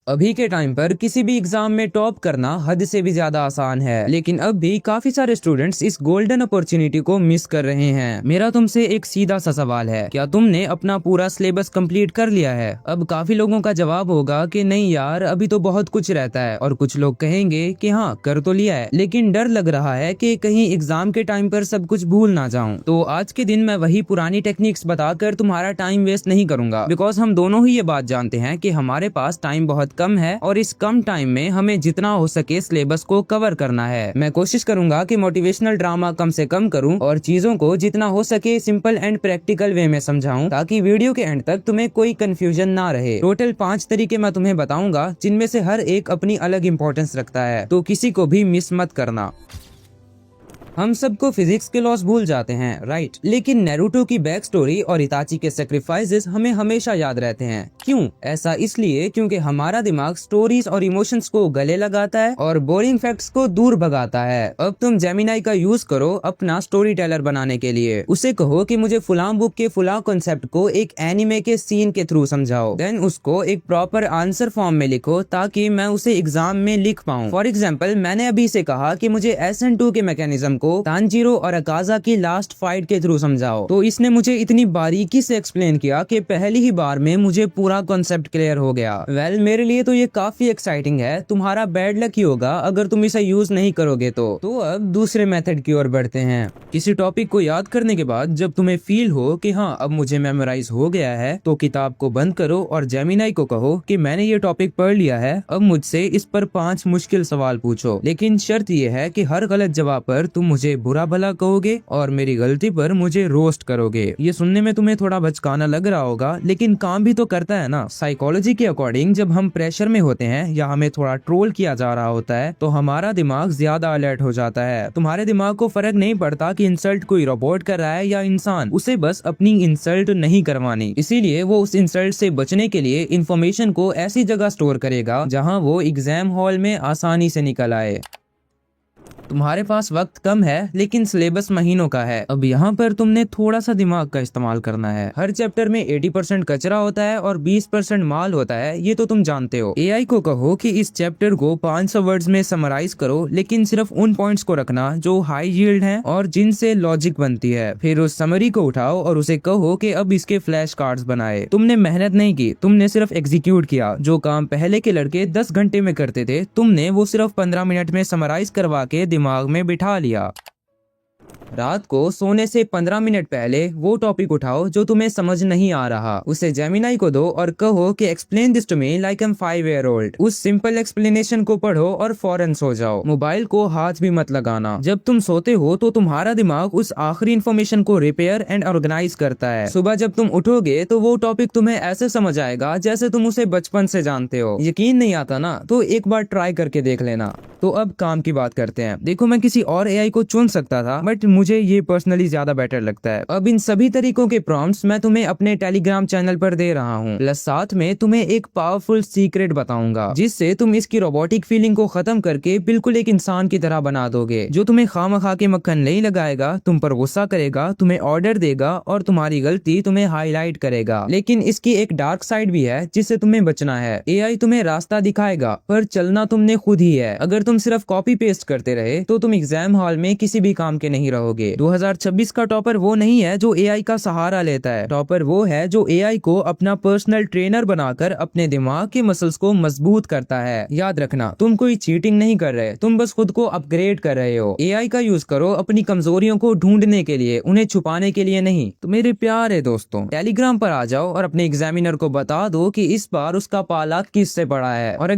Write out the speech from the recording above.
अभी के टाइम पर किसी भी एग्जाम में टॉप करना हद से भी ज्यादा आसान है, लेकिन अब भी काफी सारे स्टूडेंट्स इस गोल्डन अपॉर्चुनिटी को मिस कर रहे हैं। मेरा तुमसे एक सीधा सा सवाल है, क्या तुमने अपना पूरा सिलेबस कंप्लीट कर लिया है? अब काफी लोगों का जवाब होगा कि नहीं यार, अभी तो बहुत कुछ रहता है, और कुछ लोग कहेंगे कि हाँ कर तो लिया है, लेकिन डर लग रहा है कि कहीं एग्जाम के टाइम पर सब कुछ भूल ना जाऊं। तो आज के दिन मैं वही पुरानी टेक्निक्स बताकर तुम्हारा टाइम वेस्ट नहीं करूंगा, बिकॉज हम दोनों ही ये बात जानते हैं कि हमारे पास टाइम बहुत कम है और इस कम टाइम में हमें जितना हो सके सिलेबस को कवर करना है। मैं कोशिश करूंगा कि मोटिवेशनल ड्रामा कम से कम करूं और चीजों को जितना हो सके सिंपल एंड प्रैक्टिकल वे में समझाऊं, ताकि वीडियो के एंड तक तुम्हें कोई कंफ्यूजन ना रहे। टोटल 5 तरीके मैं तुम्हें बताऊंगा, जिनमें से हर एक अपनी अलग इंपॉर्टेंस रखता है, तो किसी को भी मिस मत करना। हम सबको फिजिक्स के लॉस भूल जाते हैं, राइट? लेकिन नारुतो की बैक स्टोरी और इताची के सैक्रिफाइसेस हमें हमेशा याद रहते हैं। क्यों? ऐसा इसलिए क्योंकि हमारा दिमाग स्टोरीज और इमोशंस को गले लगाता है और बोरिंग फैक्ट्स को दूर भगाता है। अब तुम जेमिनाई का यूज करो अपना स्टोरी टेलर बनाने के लिए। उसे कहो कि मुझे फुलां बुक के फुलां कॉन्सेप्ट को एक एनिमे के सीन के थ्रू समझाओ, देन उसको एक प्रॉपर आंसर फॉर्म में लिखो ताकि मैं उसे एग्जाम में लिख पाऊँ। फॉर एग्जाम्पल, मैंने अभी से कहा कि मुझे SN2 के मैकेनिज्म को तांजीरो और अकाजा की लास्ट फाइट के थ्रू समझाओ, तो इसने मुझे इतनी बारीकी से एक्सप्लेन किया कि पहली ही बार में मुझे पूरा कॉन्सेप्ट क्लियर हो गया। वेल, मेरे लिए तो ये काफी एक्साइटिंग है। तुम्हारा बैड लक ही होगा अगर तुम इसे यूज नहीं करोगे तो अब दूसरे मेथड की ओर बढ़ते हैं। किसी टॉपिक को याद करने के बाद जब तुम्हें फील हो कि हाँ अब मुझे मेमोराइज हो गया है, तो किताब को बंद करो और जेमिनाई को कहो कि मैंने ये टॉपिक पढ़ लिया है, अब मुझसे इस पर 5 मुश्किल सवाल पूछो, लेकिन शर्त ये है कि हर गलत जवाब पर तुम मुझे बुरा भला कहोगे और मेरी गलती पर मुझे रोस्ट करोगे। ये सुनने में तुम्हें थोड़ा बचकाना लग रहा होगा, लेकिन काम भी तो करता है ना। साइकोलॉजी के अकॉर्डिंग जब हम प्रेशर में होते हैं या हमें थोड़ा ट्रोल किया जा रहा होता है, तो हमारा दिमाग ज्यादा अलर्ट हो जाता है। तुम्हारे दिमाग को फर्क नहीं पड़ता कि इंसल्ट कोई रोबोट कर रहा है या इंसान, उसे बस अपनी इंसल्ट नहीं करवानी। इसीलिए वो उस इंसल्ट से बचने के लिए इंफॉर्मेशन को ऐसी जगह स्टोर करेगा जहाँ वो एग्जाम हॉल में आसानी से निकल आए। तुम्हारे पास वक्त कम है लेकिन सिलेबस महीनों का है। अब यहाँ पर तुमने थोड़ा सा दिमाग का इस्तेमाल करना है। हर चैप्टर में 80% कचरा होता है और 20% माल होता है, ये तो तुम जानते हो। AI को कहो कि इस चैप्टर को 500 वर्ड्स में समराइज करो, लेकिन सिर्फ उन पॉइंट्स को रखना जो हाई यील्ड हैं और जिनसे लॉजिक बनती है। फिर उस समरी को उठाओ और उसे कहो कि अब इसके फ्लैश कार्ड्स बनाए। तुमने मेहनत नहीं की, तुमने सिर्फ एग्जीक्यूट किया। जो काम पहले के लड़के 10 घंटे में करते थे, तुमने वो सिर्फ 15 मिनट में समराइज करवा के दिमाग में बिठा लिया। रात को सोने से 15 मिनट पहले वो टॉपिक उठाओ जो तुम्हें समझ नहीं आ रहा, उसे जेमिनाई को दो और कहो कि explain this to me like I am 5 year old. उस सिंपल एक्सप्लेनेशन को पढ़ो और फौरन सो जाओ। मोबाइल को हाथ भी मत लगाना। जब तुम सोते हो तो तुम्हारा दिमाग उस आखिरी इन्फॉर्मेशन को रिपेयर एंड ऑर्गेनाइज करता है। सुबह जब तुम उठोगे तो वो टॉपिक तुम्हें ऐसे समझ आएगा जैसे तुम उसे बचपन से जानते हो। यकीन नहीं आता ना, तो एक बार ट्राई करके देख लेना। तो अब काम की बात करते हैं। देखो, मैं किसी और AI को चुन सकता था, बट मुझे ये पर्सनली ज्यादा बेटर लगता है। अब इन सभी तरीकों के प्रॉम्प्ट्स मैं तुम्हें अपने टेलीग्राम चैनल पर दे रहा हूँ, प्लस साथ में तुम्हें एक पावरफुल सीक्रेट बताऊंगा, जिससे तुम इसकी रोबोटिक फीलिंग को खत्म करके बिल्कुल एक इंसान की तरह बना दोगे, जो तुम्हें खामखा के मक्खन नहीं लगाएगा, तुम पर गुस्सा करेगा, तुम्हें ऑर्डर देगा और तुम्हारी गलती तुम्हें हाईलाइट करेगा। लेकिन इसकी एक डार्क साइड भी है जिससे तुम्हें बचना है। AI तुम्हें रास्ता दिखाएगा, पर चलना तुमने खुद ही है। अगर तुम सिर्फ कॉपी पेस्ट करते रहे तो तुम एग्जाम हॉल में किसी भी काम के नहीं रहोगे। 2026 का टॉपर वो नहीं है जो AI का सहारा लेता है। टॉपर वो है जो AI को अपना पर्सनल ट्रेनर बनाकर अपने दिमाग के मसल्स को मजबूत करता है। याद रखना, तुम कोई चीटिंग नहीं कर रहे, तुम बस खुद को अपग्रेड कर रहे हो। AI का यूज करो अपनी कमजोरियों को ढूंढने के लिए, उन्हें छुपाने के लिए नहीं। तो मेरे प्यारे दोस्तों, टेलीग्राम पर आ जाओ और अपने एग्जामिनर को बता दो कि इस बार उसका पाला किससे पड़ा है। और